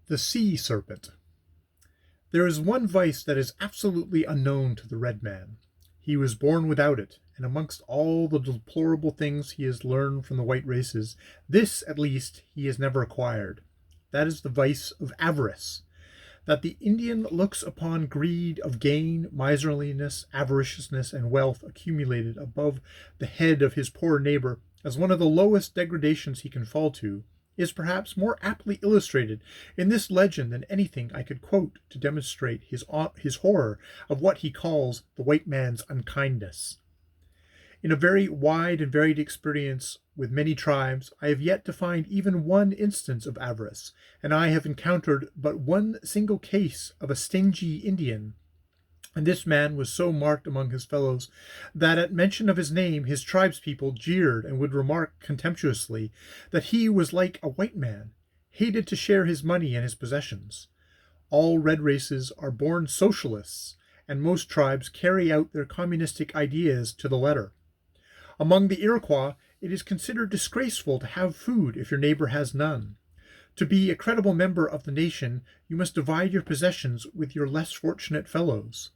The sea serpent. There is one vice that is absolutely unknown to the red man. He was born without it, and amongst all the deplorable things he has learned from the white races, this, at least, he has never acquired. That is the vice of avarice. That the Indian looks upon greed of gain, miserliness, avariciousness, and wealth accumulated above the head of his poor neighbor as one of the lowest degradations he can fall to, is perhaps more aptly illustrated in this legend than anything I could quote to demonstrate his horror of what he calls the white man's unkindness. In a very wide and varied experience with many tribes, I have yet to find even one instance of avarice, and I have encountered but one single case of a stingy Indian. And this man was so marked among his fellows that at mention of his name his tribespeople jeered and would remark contemptuously that he was like a white man, hated to share his money and his possessions. All red races are born socialists, and most tribes carry out their communistic ideas to the letter. Among the Iroquois, it is considered disgraceful to have food if your neighbor has none. To be a credible member of the nation, you must divide your possessions with your less fortunate fellows.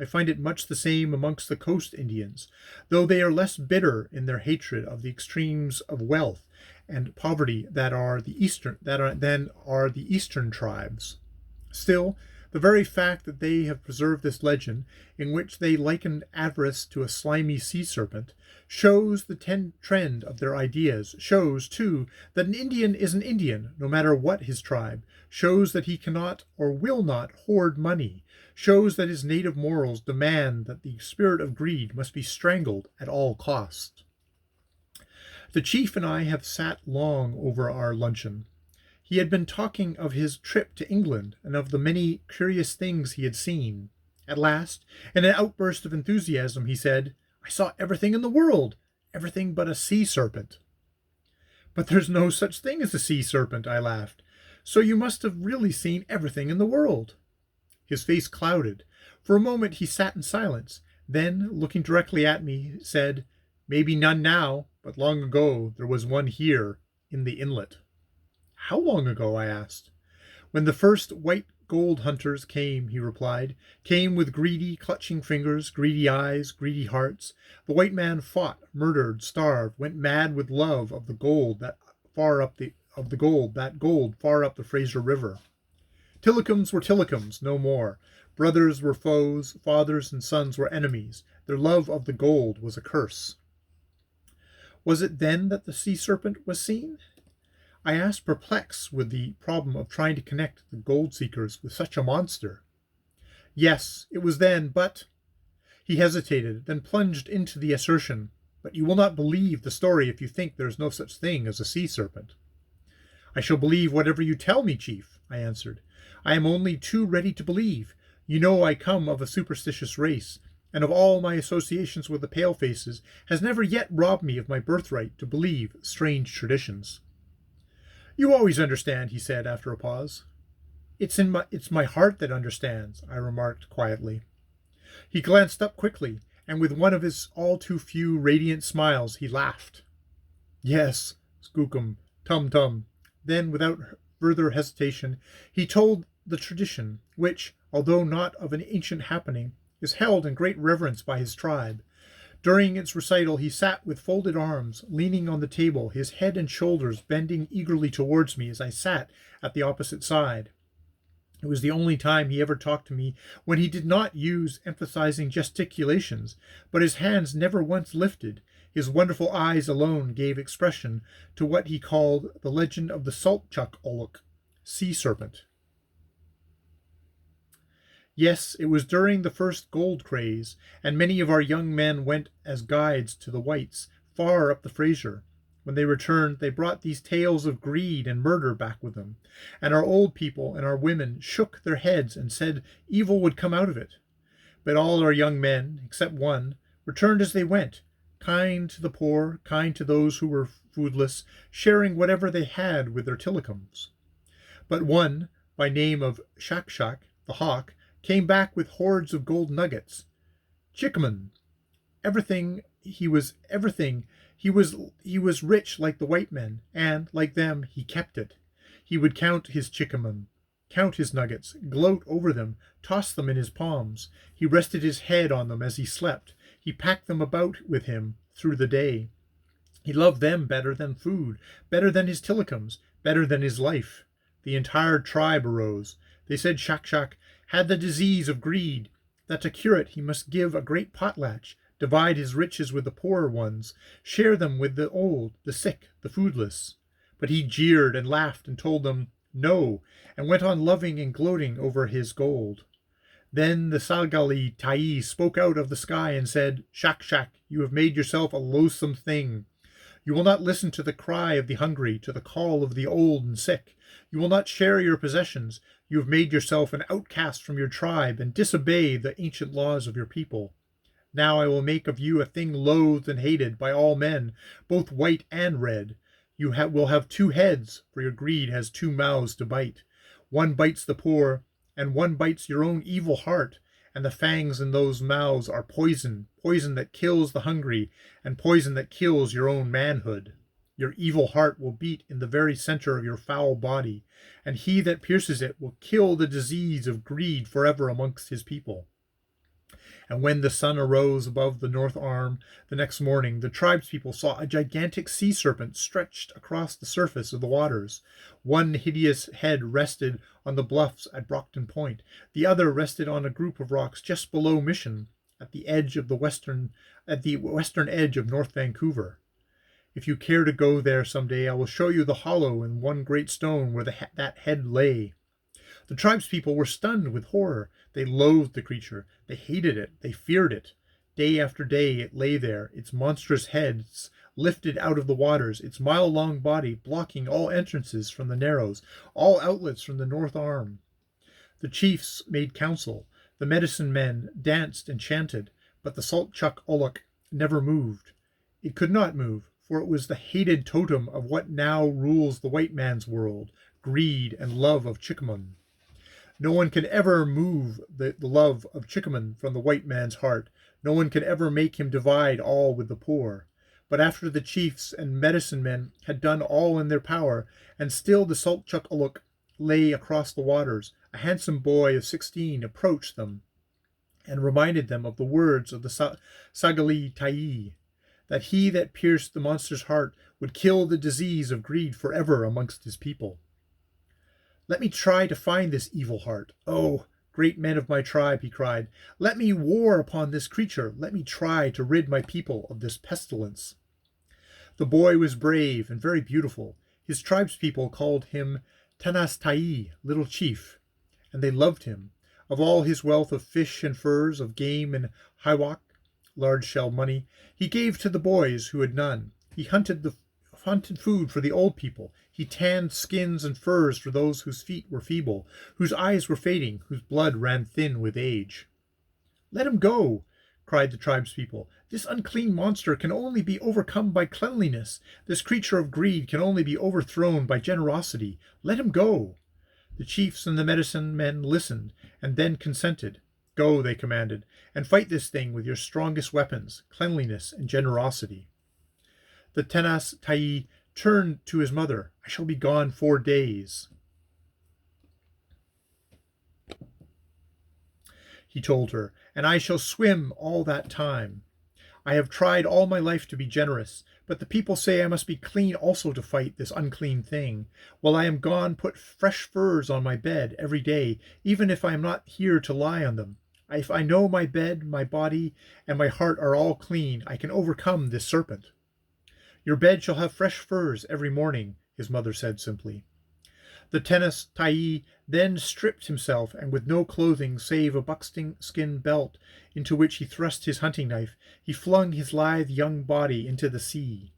I find it much the same amongst the coast Indians, though they are less bitter in their hatred of the extremes of wealth and poverty than are the eastern tribes. Still, the very fact that they have preserved this legend, in which they likened avarice to a slimy sea serpent, shows the trend of their ideas, shows, too, that an Indian is an Indian, no matter what his tribe, shows that he cannot or will not hoard money, shows that his native morals demand that the spirit of greed must be strangled at all costs. The chief and I have sat long over our luncheon. He had been talking of his trip to England and of the many curious things he had seen. At last, in an outburst of enthusiasm, he said, "I saw everything in the world, everything but a sea serpent." "But there's no such thing as a sea serpent," I laughed. "So you must have really seen everything in the world." His face clouded. For a moment he sat in silence. Then, looking directly at me, said, "Maybe none now, but long ago there was one here, in the inlet." "How long ago?" I asked. "When the first white gold hunters came," he replied, "came with greedy, clutching fingers, greedy eyes, greedy hearts. The white man fought, murdered, starved, went mad with love of the gold that gold far up the Fraser River. Tillicums were Tillicums, no more. Brothers were foes, fathers and sons were enemies. Their love of the gold was a curse." "Was it then that the sea serpent was seen?" I asked, perplexed with the problem of trying to connect the gold seekers with such a monster. "Yes, it was then, but—" He hesitated, then plunged into the assertion, "But you will not believe the story if you think there is no such thing as a sea serpent." "I shall believe whatever you tell me, chief," I answered. "I am only too ready to believe. You know I come of a superstitious race, and of all my associations with the palefaces has never yet robbed me of my birthright to believe strange traditions." "You always understand," he said after a pause. It's my heart that understands," I remarked quietly. He glanced up quickly, and with one of his all too few radiant smiles, he laughed. "Yes, skookum, tum-tum." Then, without further hesitation, he told the tradition, which, although not of an ancient happening, is held in great reverence by his tribe. During its recital he sat with folded arms, leaning on the table, his head and shoulders bending eagerly towards me as I sat at the opposite side. It was the only time he ever talked to me when he did not use emphasizing gesticulations, but his hands never once lifted. His wonderful eyes alone gave expression to what he called the legend of the Saltchuck Oluk, sea serpent. Yes, it was during the first gold craze, and many of our young men went as guides to the whites, far up the Fraser. When they returned, they brought these tales of greed and murder back with them, and our old people and our women shook their heads and said evil would come out of it. But all our young men, except one, returned as they went, kind to the poor, kind to those who were foodless, sharing whatever they had with their tillicums. But one, by name of Shak, the hawk, came back with hordes of gold nuggets. Chickaman. He was everything. He was rich like the white men, and, like them, he kept it. He would count his chickaman. count his nuggets, gloat over them, toss them in his palms. He rested his head on them as he slept. He packed them about with him through the day. He loved them better than food, better than his tillicums, better than his life. The entire tribe arose. They said Shak had the disease of greed, that to cure it he must give a great potlatch, divide his riches with the poorer ones, share them with the old, the sick, the foodless. But he jeered and laughed and told them no, and went on loving and gloating over his gold. Then the Lgnds spoke out of the sky and said, Shak, you have made yourself a loathsome thing. You will not listen to the cry of the hungry, to the call of the old and sick. You will not share your possessions. You have made yourself an outcast from your tribe and disobey the ancient laws of your people. Now I will make of you a thing loathed and hated by all men, both white and red. You will have 2 heads, for your greed has 2 mouths to bite. One bites the poor, and one bites your own evil heart, and the fangs in those mouths are poison, poison that kills the hungry, and poison that kills your own manhood. Your evil heart will beat in the very center of your foul body, and he that pierces it will kill the disease of greed forever amongst his people. And when the sun arose above the north arm the next morning, the tribespeople saw a gigantic sea serpent stretched across the surface of the waters. One hideous head rested on the bluffs at Brockton Point. The other rested on a group of rocks just below Mission, at the western edge of North Vancouver. If you care to go there someday, I will show you the hollow in one great stone where that head lay. The tribespeople were stunned with horror. They loathed the creature. They hated it. They feared it. Day after day it lay there, its monstrous heads lifted out of the waters, its mile-long body blocking all entrances from the Narrows, all outlets from the North Arm. The chiefs made council. The medicine men danced and chanted, but the Salt Chuck Ulloch never moved. It could not move, for it was the hated totem of what now rules the white man's world, greed and love of Chickamauga. No one can ever move the love of Chickamauga from the white man's heart. No one can ever make him divide all with the poor. But after the chiefs and medicine men had done all in their power, and still the Salt Chuck Ulloch lay across the waters, a handsome boy of 16 approached them and reminded them of the words of the Lgnds, that he that pierced the monster's heart would kill the disease of greed forever amongst his people. Let me try to find this evil heart. Oh, great men of my tribe, he cried, let me war upon this creature. Let me try to rid my people of this pestilence. The boy was brave and very beautiful. His tribespeople called him Tanas, little chief, and they loved him. Of all his wealth of fish and furs, of game and hiwak, large shell money, he gave to the boys who had none. He hunted food for the old people. He tanned skins and furs for those whose feet were feeble, whose eyes were fading, whose blood ran thin with age. Let him go, cried the tribespeople. This unclean monster can only be overcome by cleanliness. This creature of greed can only be overthrown by generosity. Let him go. The chiefs and the medicine men listened, and then consented. Go, they commanded, and fight this thing with your strongest weapons, cleanliness and generosity. The Tanas turned to his mother. I shall be gone 4 days, he told her, and I shall swim all that time. I have tried all my life to be generous, but the people say I must be clean also to fight this unclean thing. While I am gone, put fresh furs on my bed every day, even if I am not here to lie on them. If I know my bed, my body, and my heart are all clean, I can overcome this serpent. Your bed shall have fresh furs every morning, his mother said simply. The Tanas then stripped himself, and with no clothing save a buckskin belt into which he thrust his hunting knife, he flung his lithe young body into the sea.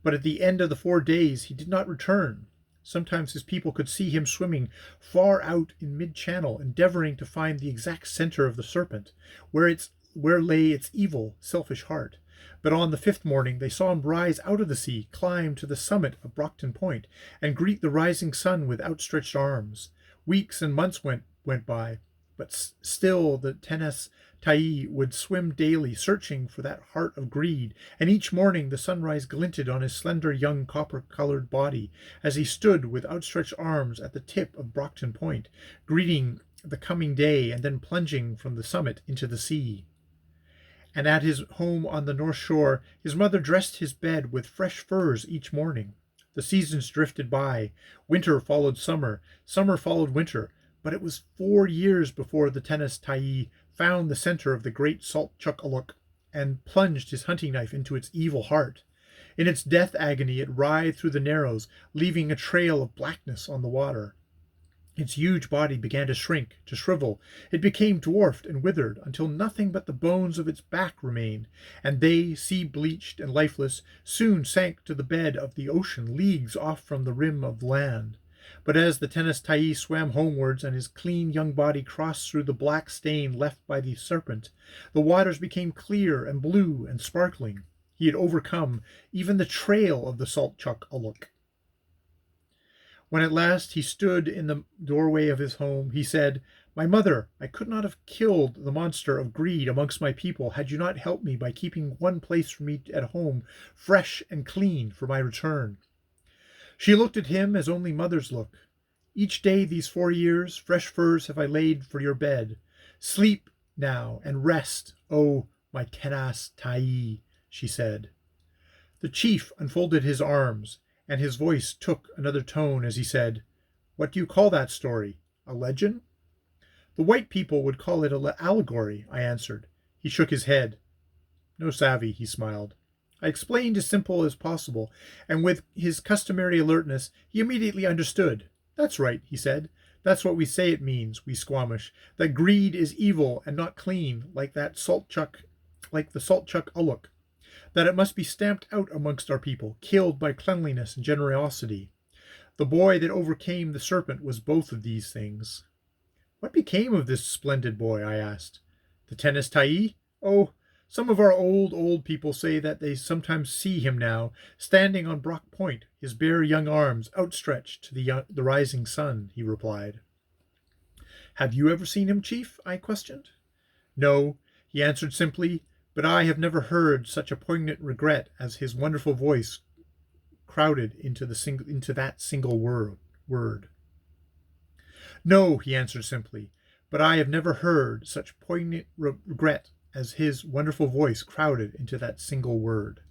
But at the end of the 4 days he did not return. Sometimes his people could see him swimming far out in mid-channel, endeavoring to find the exact center of the serpent, where lay its evil, selfish heart. But on the 5th morning they saw him rise out of the sea, climb to the summit of Brockton Point, and greet the rising sun with outstretched arms. Weeks and months went by, but still the Tanas Tai would swim daily, searching for that heart of greed, and each morning the sunrise glinted on his slender young copper-colored body as he stood with outstretched arms at the tip of Brockton Point, greeting the coming day and then plunging from the summit into the sea. And at his home on the North Shore his mother dressed his bed with fresh furs each morning. The seasons drifted by. Winter followed summer. Summer followed winter. But it was 4 years before the tennis Tai found the center of the great salt Chuckaluk and plunged his hunting knife into its evil heart. In its death agony it writhed through the narrows, leaving a trail of blackness on the water. Its huge body began to shrink, to shrivel. It became dwarfed and withered until nothing but the bones of its back remained, and they, sea-bleached and lifeless, soon sank to the bed of the ocean leagues off from the rim of land. But as the tennis Tai swam homewards and his clean young body crossed through the black stain left by the Srpnt, the waters became clear and blue and sparkling. He had overcome even the trail of the salt Chuckaluk. When at last he stood in the doorway of his home, he said, "My mother, I could not have killed the monster of greed amongst my people had you not helped me by keeping one place for me at home fresh and clean for my return." She looked at him as only mothers look. "Each day these 4 years, fresh furs have I laid for your bed. Sleep now and rest, oh, my tenas Tai," she said. The chief unfolded his arms, and his voice took another tone as he said, "What do you call that story? A legend?" "The white people would call it an allegory," I answered. He shook his head. "No savvy," he smiled. I explained as simple as possible, and with his customary alertness, he immediately understood. "That's right," he said. "That's what we say it means, we Squamish, that greed is evil and not clean, like the salt Chuckaluk. That it must be stamped out amongst our people, killed by cleanliness and generosity. The boy that overcame the Srpnt was both of these things." "What became of this splendid boy?" I asked. "The tennis Tai? Oh, some of our old people say that they sometimes see him now, standing on Brock Point, his bare young arms outstretched to the rising sun," he replied. "Have you ever seen him, Chief?" I questioned. "No," he answered simply, "but I have never heard such a poignant regret as his wonderful voice crowded into that single word. "No," he answered simply, "but I have never heard such poignant regret as his wonderful voice crowded into that single word."